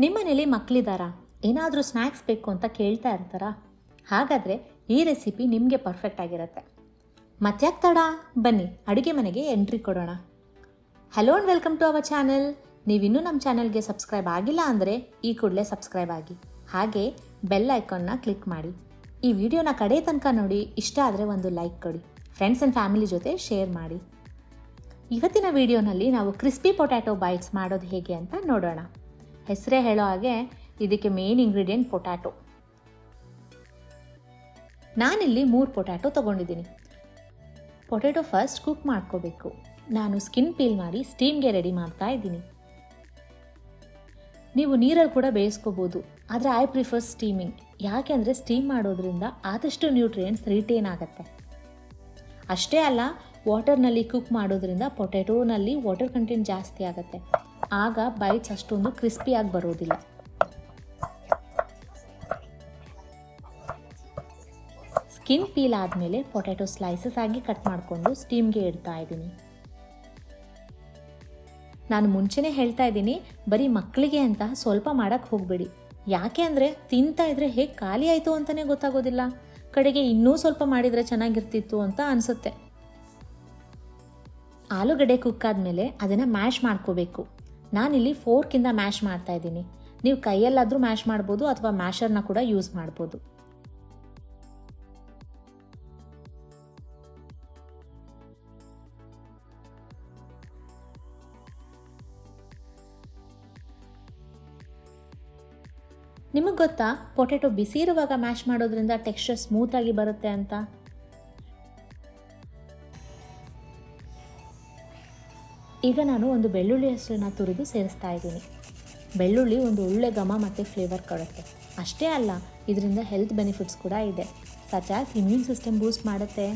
ನಿಮ್ಮನೇಲಿ ಮಕ್ಕಳಿದ್ದಾರಾ? ಏನಾದರೂ ಸ್ನ್ಯಾಕ್ಸ್ ಬೇಕು ಅಂತ ಕೇಳ್ತಾ ಇರ್ತಾರಾ? ಹಾಗಾದರೆ ಈ ರೆಸಿಪಿ ನಿಮಗೆ ಪರ್ಫೆಕ್ಟ್ ಆಗಿರುತ್ತೆ. ಮತ್ತ್ಯಾಕೆ ತಡ, ಬನ್ನಿ ಅಡುಗೆ ಮನೆಗೆ ಎಂಟ್ರಿ ಕೊಡೋಣ. Hello and welcome to our channel. ನೀವಿನ್ನೂ ನಮ್ಮ ಚಾನಲ್ಗೆ ಸಬ್ಸ್ಕ್ರೈಬ್ ಆಗಿಲ್ಲ ಅಂದರೆ ಈ ಕೂಡಲೇ ಸಬ್ಸ್ಕ್ರೈಬ್ ಆಗಿ, ಹಾಗೆ ಬೆಲ್ ಐಕಾನ್ನ ಕ್ಲಿಕ್ ಮಾಡಿ. ಈ ವಿಡಿಯೋನ ಕಡೆ ತನಕ ನೋಡಿ, ಇಷ್ಟ ಆದರೆ ಒಂದು ಲೈಕ್ ಕೊಡಿ, ಫ್ರೆಂಡ್ಸ್ ಆ್ಯಂಡ್ ಫ್ಯಾಮಿಲಿ ಜೊತೆ ಶೇರ್ ಮಾಡಿ. ಇವತ್ತಿನ ವಿಡಿಯೋನಲ್ಲಿ ನಾವು ಕ್ರಿಸ್ಪಿ ಪೊಟ್ಯಾಟೊ ಬೈಟ್ಸ್ ಮಾಡೋದು ಹೇಗೆ ಅಂತ ನೋಡೋಣ. ಹೆಸರೇ ಹೇಳೋ ಹಾಗೆ ಇದಕ್ಕೆ ಮೇನ್ ಇಂಗ್ರೀಡಿಯೆಂಟ್ ಪೊಟ್ಯಾಟೊ. ನಾನಿಲ್ಲಿ 3 ಪೊಟ್ಯಾಟೊ ತೊಗೊಂಡಿದ್ದೀನಿ. ಪೊಟ್ಯಾಟೊ ಫಸ್ಟ್ ಕುಕ್ ಮಾಡ್ಕೋಬೇಕು. ನಾನು ಸ್ಕಿನ್ ಪೀಲ್ ಮಾಡಿ ಸ್ಟೀಮ್ಗೆ ರೆಡಿ ಮಾಡ್ತಾ ಇದ್ದೀನಿ. ನೀವು ನೀರಲ್ಲಿ ಕೂಡ ಬೇಯಿಸ್ಕೋಬೋದು, ಆದರೆ ಐ ಪ್ರಿಫರ್ ಸ್ಟೀಮಿಂಗ್. ಯಾಕೆ ಅಂದರೆ ಸ್ಟೀಮ್ ಮಾಡೋದ್ರಿಂದ ಆದಷ್ಟು ನ್ಯೂಟ್ರಿಯೆಂಟ್ಸ್ ರಿಟೇನ್ ಆಗುತ್ತೆ. ಅಷ್ಟೇ ಅಲ್ಲ, ವಾಟರ್ನಲ್ಲಿ ಕುಕ್ ಮಾಡೋದ್ರಿಂದ ಪೊಟ್ಯಾಟೋನಲ್ಲಿ ವಾಟರ್ ಕಂಟೆಂಟ್ ಜಾಸ್ತಿ ಆಗುತ್ತೆ. ಆಗ ಬೈಟ್ಸ್ ಅಷ್ಟೊಂದು ಕ್ರಿಸ್ಪಿಯಾಗಿ ಬರೋದಿಲ್ಲ. ಸ್ಕಿನ್ ಪೀಲ್ ಆದಮೇಲೆ ಪೊಟ್ಯಾಟೊ ಸ್ಲೈಸಸ್ ಆಗಿ ಕಟ್ ಮಾಡಿಕೊಂಡು ಸ್ಟೀಮ್ಗೆ ಇಡ್ತಾ ಇದ್ದೀನಿ. ನಾನು ಮುಂಚೆನೇ ಹೇಳ್ತಾ ಇದ್ದೀನಿ, ಬರೀ ಮಕ್ಕಳಿಗೆ ಅಂತ ಸ್ವಲ್ಪ ಮಾಡೋಕ್ಕೆ ಹೋಗಬೇಡಿ. ಯಾಕೆ ಅಂದರೆ ತಿಂತಾ ಇದ್ರೆ ಹೇಗೆ ಖಾಲಿ ಆಯಿತು ಅಂತಲೇ ಗೊತ್ತಾಗೋದಿಲ್ಲ. ಕಡೆಗೆ ಇನ್ನೂ ಸ್ವಲ್ಪ ಮಾಡಿದರೆ ಚೆನ್ನಾಗಿರ್ತಿತ್ತು ಅಂತ ಅನಿಸುತ್ತೆ. ಆಲೂಗಡ್ಡೆ ಕುಕ್ ಆದಮೇಲೆ ಅದನ್ನು ಮ್ಯಾಶ್ ಮಾಡ್ಕೋಬೇಕು. ನಾನಿಲ್ಲಿ ಫೋರ್ಕಿಂದ ಮ್ಯಾಶ್ ಮಾಡ್ತಾ ಇದ್ದೀನಿ. ನೀವು ಕೈಯಲ್ಲಾದರೂ ಮ್ಯಾಶ್ ಮಾಡ್ಬೋದು ಅಥವಾ ಮ್ಯಾಶರ್ನ ಕೂಡ ಯೂಸ್ ಮಾಡ್ಬೋದು. ನಿಮಗೆ ಗೊತ್ತಾ, ಪೊಟ್ಯಾಟೊ ಬಿಸಿ ಇರುವಾಗ ಮ್ಯಾಶ್ ಮಾಡೋದ್ರಿಂದ ಟೆಕ್ಸ್ಚರ್ ಸ್ಮೂತಾಗಿ ಬರುತ್ತೆ ಅಂತ. ಈಗ ನಾನು ಒಂದು ಬೆಳ್ಳುಳ್ಳಿ ಹೆಸರನ್ನ ತುರಿದು ಸೇರಿಸ್ತಾ ಇದ್ದೀನಿ. ಬೆಳ್ಳುಳ್ಳಿ ಒಂದು ಒಳ್ಳೆ ಘಮ ಮತ್ತು ಫ್ಲೇವರ್ ಕೊಡುತ್ತೆ. ಅಷ್ಟೇ ಅಲ್ಲ, ಇದರಿಂದ ಹೆಲ್ತ್ ಬೆನಿಫಿಟ್ಸ್ ಕೂಡ ಇದೆ, ಸಚ್ ಆಸ್ ಇಮ್ಯೂನ್ ಸಿಸ್ಟಮ್ ಬೂಸ್ಟ್ ಮಾಡುತ್ತೆ.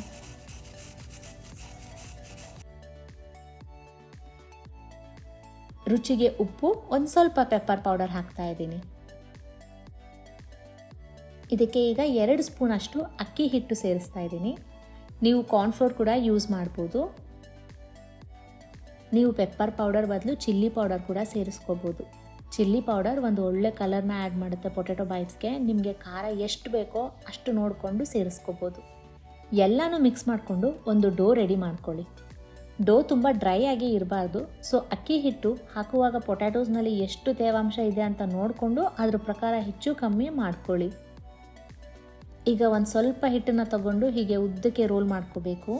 ರುಚಿಗೆ ಉಪ್ಪು, ಒಂದು ಸ್ವಲ್ಪ ಪೆಪ್ಪರ್ ಪೌಡರ್ ಹಾಕ್ತಾ ಇದ್ದೀನಿ. ಇದಕ್ಕೆ ಈಗ 2 ಸ್ಪೂನ್ ಅಷ್ಟು ಅಕ್ಕಿ ಹಿಟ್ಟು ಸೇರಿಸ್ತಾ ಇದ್ದೀನಿ. ನೀವು ಕಾರ್ನ್ಫ್ಲೋರ್ ಕೂಡ ಯೂಸ್ ಮಾಡ್ಬೋದು. ನೀವು ಪೆಪ್ಪರ್ ಪೌಡರ್ ಬದಲು ಚಿಲ್ಲಿ ಪೌಡರ್ ಕೂಡ ಸೇರಿಸ್ಕೋಬೋದು. ಚಿಲ್ಲಿ ಪೌಡರ್ ಒಂದು ಒಳ್ಳೆ ಕಲರ್ನ ಆ್ಯಡ್ ಮಾಡುತ್ತೆ ಪೊಟ್ಯಾಟೊ ಬೈಟ್ಸ್ಗೆ. ನಿಮಗೆ ಖಾರ ಎಷ್ಟು ಬೇಕೋ ಅಷ್ಟು ನೋಡಿಕೊಂಡು ಸೇರಿಸ್ಕೋಬೋದು. ಎಲ್ಲನೂ ಮಿಕ್ಸ್ ಮಾಡಿಕೊಂಡು ಒಂದು ಡೋ ರೆಡಿ ಮಾಡ್ಕೊಳ್ಳಿ. ಡೋ ತುಂಬ ಡ್ರೈ ಆಗಿ ಇರಬಾರ್ದು. ಸೊ ಅಕ್ಕಿ ಹಿಟ್ಟು ಹಾಕುವಾಗ ಪೊಟ್ಯಾಟೋಸ್ನಲ್ಲಿ ಎಷ್ಟು ತೇವಾಂಶ ಇದೆ ಅಂತ ನೋಡಿಕೊಂಡು ಅದ್ರ ಪ್ರಕಾರ ಹೆಚ್ಚು ಕಮ್ಮಿ ಮಾಡ್ಕೊಳ್ಳಿ. ಈಗ ಒಂದು ಸ್ವಲ್ಪ ಹಿಟ್ಟನ್ನು ತಗೊಂಡು ಹೀಗೆ ಉದ್ದಕ್ಕೆ ರೋಲ್ ಮಾಡ್ಕೋಬೇಕು.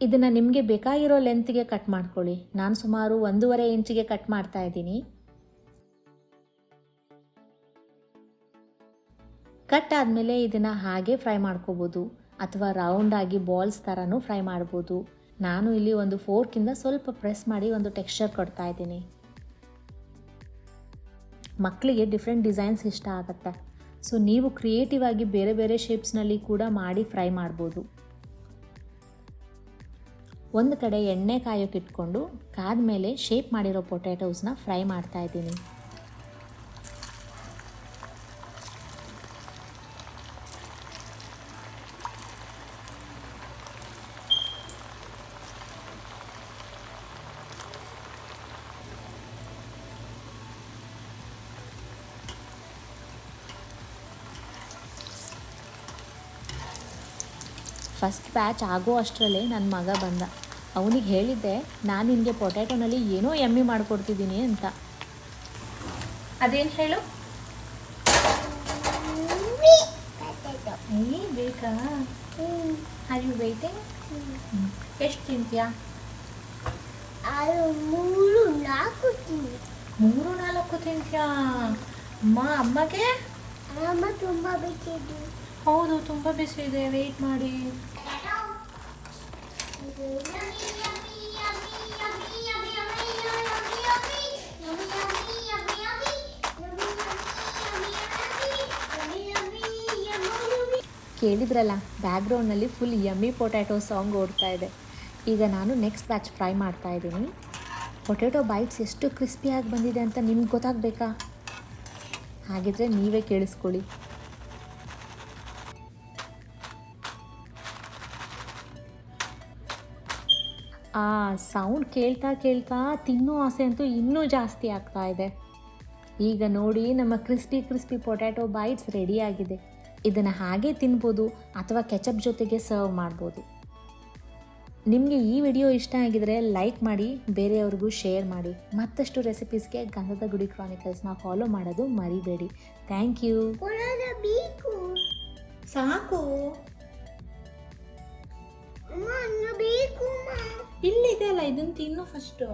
ಇದನ್ನು ನಿಮಗೆ ಬೇಕಾಗಿರೋ ಲೆಂತ್ಗೆ ಕಟ್ ಮಾಡ್ಕೊಳ್ಳಿ. ನಾನು ಸುಮಾರು 1.5 ಇಂಚಿಗೆ ಕಟ್ ಮಾಡ್ತಾ ಇದ್ದೀನಿ. ಕಟ್ ಆದಮೇಲೆ ಇದನ್ನು ಹಾಗೆ ಫ್ರೈ ಮಾಡ್ಕೋಬೋದು ಅಥವಾ ರೌಂಡಾಗಿ ಬಾಲ್ಸ್ ಥರನೂ ಫ್ರೈ ಮಾಡ್ಬೋದು. ನಾನು ಇಲ್ಲಿ ಒಂದು ಫೋರ್ಕಿಂದ ಸ್ವಲ್ಪ ಪ್ರೆಸ್ ಮಾಡಿ ಒಂದು ಟೆಕ್ಸ್ಚರ್ ಕೊಡ್ತಾ ಇದ್ದೀನಿ. ಮಕ್ಕಳಿಗೆ ಡಿಫ್ರೆಂಟ್ ಡಿಸೈನ್ಸ್ ಇಷ್ಟ ಆಗುತ್ತೆ. ಸೊ ನೀವು ಕ್ರಿಯೇಟಿವ್ ಆಗಿ ಬೇರೆ ಬೇರೆ ಶೇಪ್ಸ್ನಲ್ಲಿ ಕೂಡ ಮಾಡಿ ಫ್ರೈ ಮಾಡ್ಬೋದು. ಒಂದು ಕಡೆ ಎಣ್ಣೆ ಕಾಯೋಕೆ ಇಟ್ಕೊಂಡು ಕಾದ್ಮೇಲೆ ಶೇಪ್ ಮಾಡಿರೋ ಪೊಟ್ಯಾಟೋಸ್ನ ಫ್ರೈ ಮಾಡ್ತಾ ಇದ್ದೀನಿ. ಫಸ್ಟ್ ಬ್ಯಾಚ್ ಆಗೋ ಅಷ್ಟರಲ್ಲೇ ನನ್ನ ಮಗ ಬಂದ. ಅವನಿಗೆ ಹೇಳಿದ್ದೆ, ನಾನು ನಿನಗೆ ಪೊಟ್ಯಾಟೊನಲ್ಲಿ ಏನೋ ಯಮ್ಮಿ ಮಾಡಿಕೊಡ್ತಿದ್ದೀನಿ ಅಂತ. ಅದೇನು ಹೇಳು? ಬೇಕಾ? Are you waiting? ಎಷ್ಟು ತಿಂತೀಯಾ? 3-4 ತಿಂತೀಯಾ? ಅಮ್ಮಗೆ? ಅಮ್ಮ ತುಂಬ ಬೇಕಿದ್ದು. ಹೌದು, ತುಂಬ ಬಿಸಿ ಇದೆ, ವೆಯ್ಟ್ ಮಾಡಿ. ಕೇಳಿದ್ರಲ್ಲ, ಬ್ಯಾಕ್ಗ್ರೌಂಡ್ನಲ್ಲಿ ಫುಲ್ ಯಮ್ಮಿ ಪೊಟ್ಯಾಟೊ ಸಾಂಗ್ ಓಡ್ತಾ ಇದೆ. ಈಗ ನಾನು ನೆಕ್ಸ್ಟ್ ಬ್ಯಾಚ್ ಫ್ರೈ ಮಾಡ್ತಾ ಇದ್ದೀನಿ. ಪೊಟ್ಯಾಟೊ ಬೈಟ್ಸ್ ಎಷ್ಟು ಕ್ರಿಸ್ಪಿಯಾಗಿ ಬಂದಿದೆ ಅಂತ ನಿಮ್ಗೆ ಗೊತ್ತಾಗಬೇಕಾ? ಹಾಗಿದ್ರೆ ನೀವೇ ಕೇಳಿಸ್ಕೊಳ್ಳಿ. ಆ ಸೌಂಡ್ ಕೇಳ್ತಾ ಕೇಳ್ತಾ ತಿನ್ನೋ ಆಸೆ ಅಂತೂ ಇನ್ನೂ ಜಾಸ್ತಿ ಆಗ್ತಾ ಇದೆ. ಈಗ ನೋಡಿ ನಮ್ಮ ಕ್ರಿಸ್ಪಿ ಪೊಟ್ಯಾಟೊ ಬೈಟ್ಸ್ ರೆಡಿಯಾಗಿದೆ. ಇದನ್ನು ಹಾಗೆ ತಿನ್ಬೋದು ಅಥವಾ ಕೆಚಪ್ ಜೊತೆಗೆ ಸರ್ವ್ ಮಾಡ್ಬೋದು. ನಿಮಗೆ ಈ ವಿಡಿಯೋ ಇಷ್ಟ ಆಗಿದರೆ ಲೈಕ್ ಮಾಡಿ, ಬೇರೆಯವ್ರಿಗೂ ಶೇರ್ ಮಾಡಿ. ಮತ್ತಷ್ಟು ರೆಸಿಪೀಸ್ಗೆ ಗಂಧದ ಗುಡಿ ಕ್ರಾನಿಕಲ್ಸ್ನ ಫಾಲೋ ಮಾಡೋದು ಮರಿಬೇಡಿ. Thank you. ಕೊಡೋದ ಬೇಕು. ಸಾಕು, ಅಮ್ಮ, ಇನ್ನು ಬೇಕು ಅಮ್ಮ. ಇಲ್ಲಿದೆ ಅಲ್ಲ, ಇದನ್ನು ತಿನ್ನು ಫಸ್ಟು.